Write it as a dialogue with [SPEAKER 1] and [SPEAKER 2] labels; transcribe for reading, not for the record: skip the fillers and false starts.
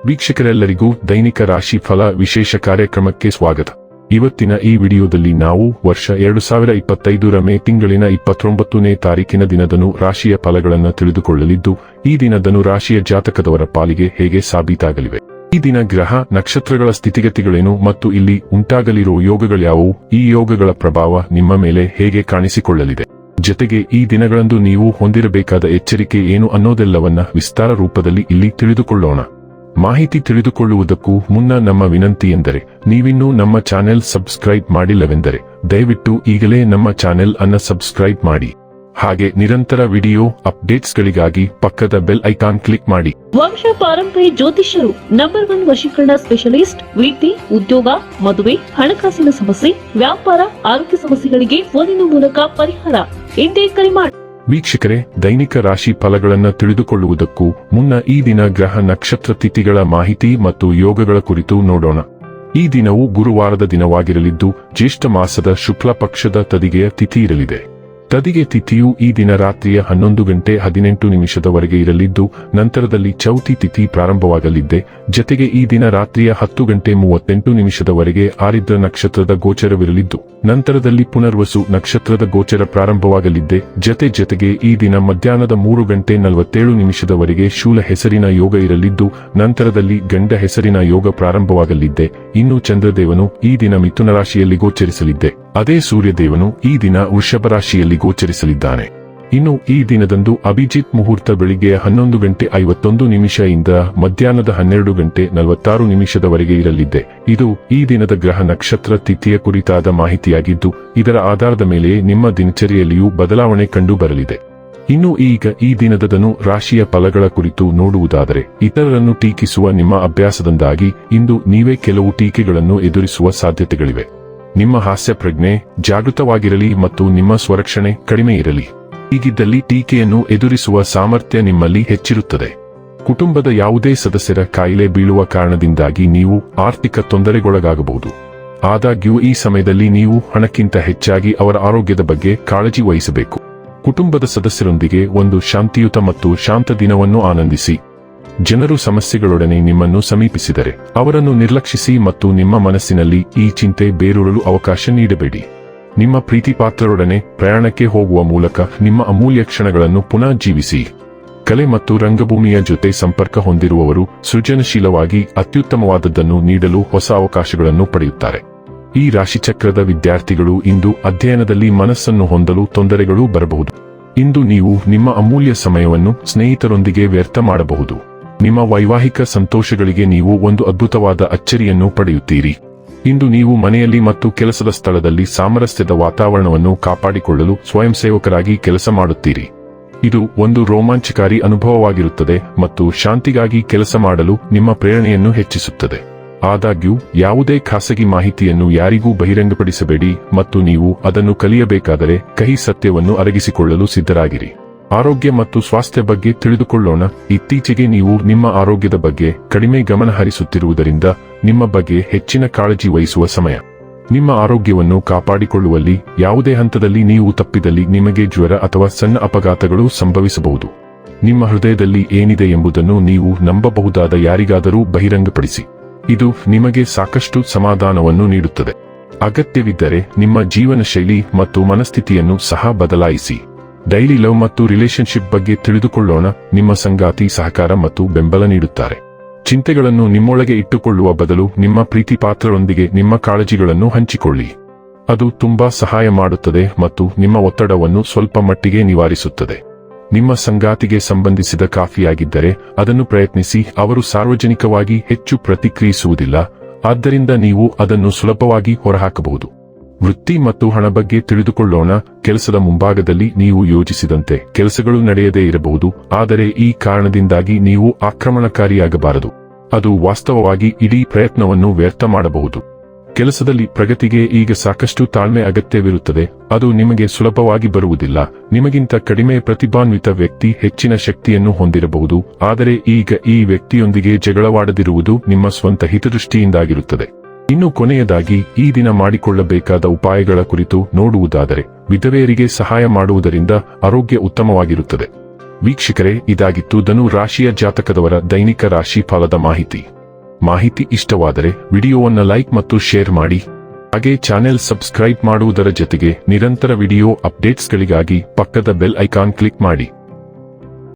[SPEAKER 1] ವೀಕ್ಷಕರೆಲ್ಲರಿಗೂ ದೈನಿಕ ರಾಶಿ ಫಲ ವಿಶೇಷ ಕಾರ್ಯಕ್ರಮಕ್ಕೆ ಸ್ವಾಗತ. ಇವತ್ತಿನ ಈ ವಿಡಿಯೋದಲ್ಲಿ ನಾವು ವರ್ಷ 2025 ಮೇ ತಿಂಗಳಿನ 29ನೇ ತಾರೀಕಿನ ದಿನದನು ರಾಶಿಯ ಫಲಗಳನ್ನು ತಿಳಿದುಕೊಳ್ಳಲಿದ್ದು, ಈ ದಿನದನು ರಾಶಿಯ ಜಾತಕದವರ ಪಾಲಿಗೆ ಹೇಗೆ ಸಾಬೀತಾಗಲಿವೆ, ಈ ದಿನ ಗ್ರಹ ನಕ್ಷತ್ರಗಳ ಸ್ಥಿತಿಗತಿಗಳೇನು ಮತ್ತು ಇಲ್ಲಿ ಉಂಟಾಗಲಿರುವ ಯೋಗಗಳ್ಯಾವು, ಈ ಯೋಗಗಳ ಪ್ರಭಾವ ನಿಮ್ಮ ಮೇಲೆ ಹೇಗೆ ಕಾಣಿಸಿಕೊಳ್ಳಲಿದೆ, ಜೊತೆಗೆ ಈ ದಿನಗಳಂದು ನೀವು ಹೊಂದಿರಬೇಕಾದ ಎಚ್ಚರಿಕೆ ಏನು ಅನ್ನೋದೆಲ್ಲವನ್ನ ವಿಸ್ತಾರ ರೂಪದಲ್ಲಿ ಇಲ್ಲಿ ತಿಳಿದುಕೊಳ್ಳೋಣ. ಮಾಹಿತಿ ತಿಳಿದುಕೊಳ್ಳುವುದಕ್ಕೂ ಮುನ್ನ ನಮ್ಮ ವಿನಂತಿ ಎಂದರೆ, ನೀವಿನ್ನೂ ನಮ್ಮ ಚಾನೆಲ್ ಸಬ್ಸ್ಕ್ರೈಬ್ ಮಾಡಿಲ್ಲವೆಂದರೆ ದಯವಿಟ್ಟು ಈಗಲೇ ನಮ್ಮ ಚಾನೆಲ್ ಅನ್ನು ಸಬ್ಸ್ಕ್ರೈಬ್ ಮಾಡಿ. ಹಾಗೆ ನಿರಂತರ ವಿಡಿಯೋ ಅಪ್ಡೇಟ್ಸ್ಗಳಿಗಾಗಿ ಪಕ್ಕದ ಬೆಲ್ ಐಕಾನ್ ಕ್ಲಿಕ್ ಮಾಡಿ.
[SPEAKER 2] ವಂಶ ಪಾರಂಪರ್ಯ ಜ್ಯೋತಿಷ್ಯರು ನಂಬರ್ 1 ವಶೀಕರಣ ಸ್ಪೆಷಲಿಸ್ಟ್. ವೃತ್ತಿ, ಉದ್ಯೋಗ, ಮದುವೆ, ಹಣಕಾಸಿನ ಸಮಸ್ಯೆ, ವ್ಯಾಪಾರ, ಆರೋಗ್ಯ ಸಮಸ್ಯೆಗಳಿಗೆ ಫೋನಿನ ಮೂಲಕ ಪರಿಹಾರ. ಇಂದೇ ಕರೆ ಮಾಡಿ.
[SPEAKER 1] ವೀಕ್ಷಕರೇ, ದೈನಿಕ ರಾಶಿ ಫಲಗಳನ್ನು ತಿಳಿದುಕೊಳ್ಳುವುದಕ್ಕೂ ಮುನ್ನ ಈ ದಿನ ಗ್ರಹ ನಕ್ಷತ್ರ ತಿಥಿಗಳ ಮಾಹಿತಿ ಮತ್ತು ಯೋಗಗಳ ಕುರಿತು ನೋಡೋಣ. ಈ ದಿನವು ಗುರುವಾರದ ದಿನವಾಗಿರಲಿದ್ದು, ಜ್ಯೇಷ್ಠ ಮಾಸದ ಶುಕ್ಲ ಪಕ್ಷದ ತದಿಗೆಯ ತಿಥಿ ಇರಲಿದೆ. ತದಿಗೆ ತಿಥಿಯು ಈ ದಿನ ರಾತ್ರಿಯ 11:18 ಇರಲಿದ್ದು, ನಂತರದಲ್ಲಿ ಚೌತಿ ತಿಥಿ ಪ್ರಾರಂಭವಾಗಲಿದ್ದೆ. ಜತೆಗೆ ಈ ದಿನ ರಾತ್ರಿಯ 10:38 ಆರಿದ್ರ ನಕ್ಷತ್ರದ ಗೋಚರವಿರಲಿದ್ದು, ನಂತರದಲ್ಲಿ ಪುನರ್ವಸು ನಕ್ಷತ್ರದ ಗೋಚರ ಪ್ರಾರಂಭವಾಗಲಿದ್ದೆ. ಜತೆಗೆ ಈ ದಿನ ಮಧ್ಯಾಹ್ನದ 3:47 ಶೂಲ ಹೆಸರಿನ ಯೋಗ ಇರಲಿದ್ದು, ನಂತರದಲ್ಲಿ ಗಂಡ ಹೆಸರಿನ ಯೋಗ ಪ್ರಾರಂಭವಾಗಲಿದ್ದೆ. ಇನ್ನು ಚಂದ್ರದೇವನು ಈ ದಿನ ಮಿಥುನ ರಾಶಿಯಲ್ಲಿ ಗೋಚರಿಸಲಿದ್ದೆ. ಅದೇ ಸೂರ್ಯದೇವನು ಈ ದಿನ ವೃಷಭ ರಾಶಿಯಲ್ಲಿ ಗೋಚರಿಸಲಿದ್ದಾನೆ. ಇನ್ನು ಈ ದಿನದಂದು ಅಭಿಜಿತ್ ಮುಹೂರ್ತ ಬೆಳಿಗ್ಗೆ 11:51 ಇಂದ ಮಧ್ಯಾಹ್ನದ 12:46 ಇರಲಿದೆ. ಇದು ಈ ದಿನದ ಗ್ರಹ ನಕ್ಷತ್ರ ತಿಥಿಯ ಕುರಿತಾದ ಮಾಹಿತಿಯಾಗಿದ್ದು, ಇದರ ಆಧಾರದ ಮೇಲೆ ನಿಮ್ಮ ದಿನಚರಿಯಲ್ಲಿಯೂ ಬದಲಾವಣೆ ಕಂಡು ಬರಲಿದೆ. ಇನ್ನು ಈಗ ಈ ದಿನದನು ರಾಶಿಯ ಫಲಗಳ ಕುರಿತು ನೋಡುವುದಾದರೆ, ಇತರರನ್ನು ಟೀಕಿಸುವ ನಿಮ್ಮ ಅಭ್ಯಾಸದಿಂದಾಗಿ ಇಂದು ನೀವೇ ಕೆಲವು ಟೀಕೆಗಳನ್ನು ಎದುರಿಸುವ ಸಾಧ್ಯತೆಗಳಿವೆ. ನಿಮ್ಮ ಹಾಸ್ಯ ಪ್ರಜ್ಞೆ ಜಾಗೃತವಾಗಿರಲಿ ಮತ್ತು ನಿಮ್ಮ ಸ್ವರಕ್ಷಣೆ ಕಡಿಮೆ ಇರಲಿ. ಹೀಗಿದ್ದಲ್ಲಿ ಟೀಕೆಯನ್ನು ಎದುರಿಸುವ ಸಾಮರ್ಥ್ಯ ನಿಮ್ಮಲ್ಲಿ ಹೆಚ್ಚಿರುತ್ತದೆ. ಕುಟುಂಬದ ಯಾವುದೇ ಸದಸ್ಯರ ಕಾಯಿಲೆ ಬೀಳುವ ಕಾರಣದಿಂದಾಗಿ ನೀವು ಆರ್ಥಿಕ ತೊಂದರೆಗೊಳಗಾಗಬಹುದು. ಆದಾಗ್ಯೂ ಈ ಸಮಯದಲ್ಲಿ ನೀವು ಹಣಕ್ಕಿಂತ ಹೆಚ್ಚಾಗಿ ಅವರ ಆರೋಗ್ಯದ ಬಗ್ಗೆ ಕಾಳಜಿ ವಹಿಸಬೇಕು. ಕುಟುಂಬದ ಸದಸ್ಯರೊಂದಿಗೆ ಒಂದು ಶಾಂತಿಯುತ ಮತ್ತು ಶಾಂತ ದಿನವನ್ನು ಆನಂದಿಸಿ. ಜನರು ಸಮಸ್ಯೆಗಳೊಡನೆ ನಿಮ್ಮನ್ನು ಸಮೀಪಿಸಿದರೆ ಅವರನ್ನು ನಿರ್ಲಕ್ಷಿಸಿ ಮತ್ತು ನಿಮ್ಮ ಮನಸ್ಸಿನಲ್ಲಿ ಈ ಚಿಂತೆ ಬೇರೂರಲು ಅವಕಾಶ ನೀಡಬೇಡಿ. ನಿಮ್ಮ ಪ್ರೀತಿಪಾತ್ರರೊಡನೆ ಪ್ರಯಾಣಕ್ಕೆ ಹೋಗುವ ಮೂಲಕ ನಿಮ್ಮ ಅಮೂಲ್ಯ ಕ್ಷಣಗಳನ್ನು ಪುನಃ ಜೀವಿಸಿ. ಕಲೆ ಮತ್ತು ರಂಗಭೂಮಿಯ ಜೊತೆ ಸಂಪರ್ಕ ಹೊಂದಿರುವವರು ಸೃಜನಶೀಲವಾಗಿ ಅತ್ಯುತ್ತಮವಾದದ್ದನ್ನು ನೀಡಲು ಹೊಸ ಅವಕಾಶಗಳನ್ನು ಪಡೆಯುತ್ತಾರೆ. ಈ ರಾಶಿಚಕ್ರದ ವಿದ್ಯಾರ್ಥಿಗಳು ಇಂದು ಅಧ್ಯಯನದಲ್ಲಿ ಮನಸ್ಸನ್ನು ಹೊಂದಲು ತೊಂದರೆಗಳು ಬರಬಹುದು. ಇಂದು ನೀವು ನಿಮ್ಮ ಅಮೂಲ್ಯ ಸಮಯವನ್ನು ಸ್ನೇಹಿತರೊಂದಿಗೆ ವ್ಯರ್ಥ ಮಾಡಬಹುದು. ನಿಮ್ಮ ವೈವಾಹಿಕ ಸಂತೋಷಗಳಿಗೆ ನೀವು ಒಂದು ಅದ್ಭುತವಾದ ಅಚ್ಚರಿಯನ್ನು ಪಡೆಯುತ್ತೀರಿ. ಇಂದು ನೀವು ಮನೆಯಲ್ಲಿ ಮತ್ತು ಕೆಲಸದ ಸ್ಥಳದಲ್ಲಿ ಸಾಮರಸ್ಯದ ವಾತಾವರಣವನ್ನು ಕಾಪಾಡಿಕೊಳ್ಳಲು ಸ್ವಯಂ ಸೇವಕರಾಗಿ ಕೆಲಸ ಮಾಡುತ್ತೀರಿ. ಇದು ಒಂದು ರೋಮಾಂಚಕಾರಿ ಅನುಭವವಾಗಿರುತ್ತದೆ ಮತ್ತು ಶಾಂತಿಗಾಗಿ ಕೆಲಸ ಮಾಡಲು ನಿಮ್ಮ ಪ್ರೇರಣೆಯನ್ನು ಹೆಚ್ಚಿಸುತ್ತದೆ. ಆದಾಗ್ಯೂ ಯಾವುದೇ ಖಾಸಗಿ ಮಾಹಿತಿಯನ್ನು ಯಾರಿಗೂ ಬಹಿರಂಗಪಡಿಸಬೇಡಿ ಮತ್ತು ನೀವು ಅದನ್ನು ಕಲಿಯಬೇಕಾದರೆ ಕಹಿ ಸತ್ಯವನ್ನು ಅರಗಿಸಿಕೊಳ್ಳಲು ಸಿದ್ಧರಾಗಿರಿ. ಆರೋಗ್ಯ ಮತ್ತು ಸ್ವಾಸ್ಥ್ಯ ಬಗ್ಗೆ ತಿಳಿದುಕೊಳ್ಳೋಣ. ಇತ್ತೀಚೆಗೆ ನೀವು ನಿಮ್ಮ ಆರೋಗ್ಯದ ಬಗ್ಗೆ ಕಡಿಮೆ ಗಮನ ಹರಿಸುತ್ತಿರುವುದರಿಂದ ನಿಮ್ಮ ಬಗ್ಗೆ ಹೆಚ್ಚಿನ ಕಾಳಜಿ ವಹಿಸುವ ಸಮಯ. ನಿಮ್ಮ ಆರೋಗ್ಯವನ್ನು ಕಾಪಾಡಿಕೊಳ್ಳುವಲ್ಲಿ ಯಾವುದೇ ಹಂತದಲ್ಲಿ ನೀವು ತಪ್ಪಿದಲ್ಲಿ ನಿಮಗೆ ಜ್ವರ ಅಥವಾ ಸಣ್ಣ ಅಪಘಾತಗಳು ಸಂಭವಿಸಬಹುದು. ನಿಮ್ಮ ಹೃದಯದಲ್ಲಿ ಏನಿದೆ ಎಂಬುದನ್ನು ನೀವು ನಂಬಬಹುದಾದ ಯಾರಿಗಾದರೂ ಬಹಿರಂಗಪಡಿಸಿ. ಇದು ನಿಮಗೆ ಸಾಕಷ್ಟು ಸಮಾಧಾನವನ್ನು ನೀಡುತ್ತದೆ. ಅಗತ್ಯವಿದ್ದರೆ ನಿಮ್ಮ ಜೀವನ ಶೈಲಿ ಮತ್ತು ಮನಸ್ಥಿತಿಯನ್ನು ಸಹ ಬದಲಾಯಿಸಿ. ಡೈಲಿ ಲವ್ ಮತ್ತು ರಿಲೇಶನ್ಶಿಪ್ ಬಗ್ಗೆ ತಿಳಿದುಕೊಳ್ಳೋಣ. ನಿಮ್ಮ ಸಂಗಾತಿ ಸಹಕಾರ ಮತ್ತು ಬೆಂಬಲ ನೀಡುತ್ತಾರೆ. ಚಿಂತೆಗಳನ್ನು ನಿಮ್ಮೊಳಗೆ ಇಟ್ಟುಕೊಳ್ಳುವ ಬದಲು ನಿಮ್ಮ ಪ್ರೀತಿಪಾತ್ರರೊಂದಿಗೆ ನಿಮ್ಮ ಕಾಳಜಿಗಳನ್ನು ಹಂಚಿಕೊಳ್ಳಿ. ಅದು ತುಂಬಾ ಸಹಾಯ ಮಾಡುತ್ತದೆ ಮತ್ತು ನಿಮ್ಮ ಒತ್ತಡವನ್ನು ಸ್ವಲ್ಪ ಮಟ್ಟಿಗೆ ನಿವಾರಿಸುತ್ತದೆ. ನಿಮ್ಮ ಸಂಗಾತಿಗೆ ಸಂಬಂಧಿಸಿದ ಕಾಫಿಯಾಗಿದ್ದರೆ ಅದನ್ನು ಪ್ರಯತ್ನಿಸಿ. ಅವರು ಸಾರ್ವಜನಿಕವಾಗಿ ಹೆಚ್ಚು ಪ್ರತಿಕ್ರಿಯಿಸುವುದಿಲ್ಲ, ಆದ್ದರಿಂದ ನೀವು ಅದನ್ನು ಸುಲಭವಾಗಿ ಹೊರಹಾಕಬಹುದು. ವೃತ್ತಿ ಮತ್ತು ಹಣ ಬಗ್ಗೆ ತಿಳಿದುಕೊಳ್ಳೋಣ. ಕೆಲಸದ ಮುಂಭಾಗದಲ್ಲಿ ನೀವು ಯೋಜಿಸಿದಂತೆ ಕೆಲಸಗಳು ನಡೆಯದೇ ಇರಬಹುದು, ಆದರೆ ಈ ಕಾರಣದಿಂದಾಗಿ ನೀವು ಆಕ್ರಮಣಕಾರಿಯಾಗಬಾರದು. ಅದು ವಾಸ್ತವವಾಗಿ ಇಡೀ ಪ್ರಯತ್ನವನ್ನು ವ್ಯರ್ಥ ಮಾಡಬಹುದು. ಕೆಲಸದಲ್ಲಿ ಪ್ರಗತಿಗೆ ಈಗ ಸಾಕಷ್ಟು ತಾಳ್ಮೆ ಅಗತ್ಯವಿರುತ್ತದೆ. ಅದು ನಿಮಗೆ ಸುಲಭವಾಗಿ ಬರುವುದಿಲ್ಲ. ನಿಮಗಿಂತ ಕಡಿಮೆ ಪ್ರತಿಭಾನ್ವಿತ ವ್ಯಕ್ತಿ ಹೆಚ್ಚಿನ ಶಕ್ತಿಯನ್ನು ಹೊಂದಿರಬಹುದು, ಆದರೆ ಈಗ ಈ ವ್ಯಕ್ತಿಯೊಂದಿಗೆ ಜಗಳವಾಡದಿರುವುದು ನಿಮ್ಮ ಸ್ವಂತ ಹಿತದೃಷ್ಟಿಯಿಂದಾಗಿರುತ್ತದೆ. ಇನ್ನು ಕೊನೆಯದಾಗಿ ಈ ದಿನ ಮಾಡಿಕೊಳ್ಳಬೇಕಾದ ಉಪಾಯಗಳ ಕುರಿತು ನೋಡುವುದಾದರೆ, ವಿಧವೆಯರಿಗೆ ಸಹಾಯ ಮಾಡುವುದರಿಂದ ಆರೋಗ್ಯ ಉತ್ತಮವಾಗಿರುತ್ತದೆ. ವೀಕ್ಷಕರೇ, ಇದಾಗಿತ್ತು ಧನು ರಾಶಿಯ ಜಾತಕದವರ ದೈನಿಕ ರಾಶಿ ಫಲದ ಮಾಹಿತಿ. ಮಾಹಿತಿ ಇಷ್ಟವಾದರೆ ವಿಡಿಯೋವನ್ನು ಲೈಕ್ ಮತ್ತು ಶೇರ್ ಮಾಡಿ. ಹಾಗೆ ಚಾನೆಲ್ ಸಬ್ಸ್ಕ್ರೈಬ್ ಮಾಡುವುದರ ಜೊತೆಗೆ ನಿರಂತರ ವಿಡಿಯೋ ಅಪ್ಡೇಟ್ಸ್ಗಳಿಗಾಗಿ ಪಕ್ಕದ ಬೆಲ್ ಐಕಾನ್ ಕ್ಲಿಕ್ ಮಾಡಿ.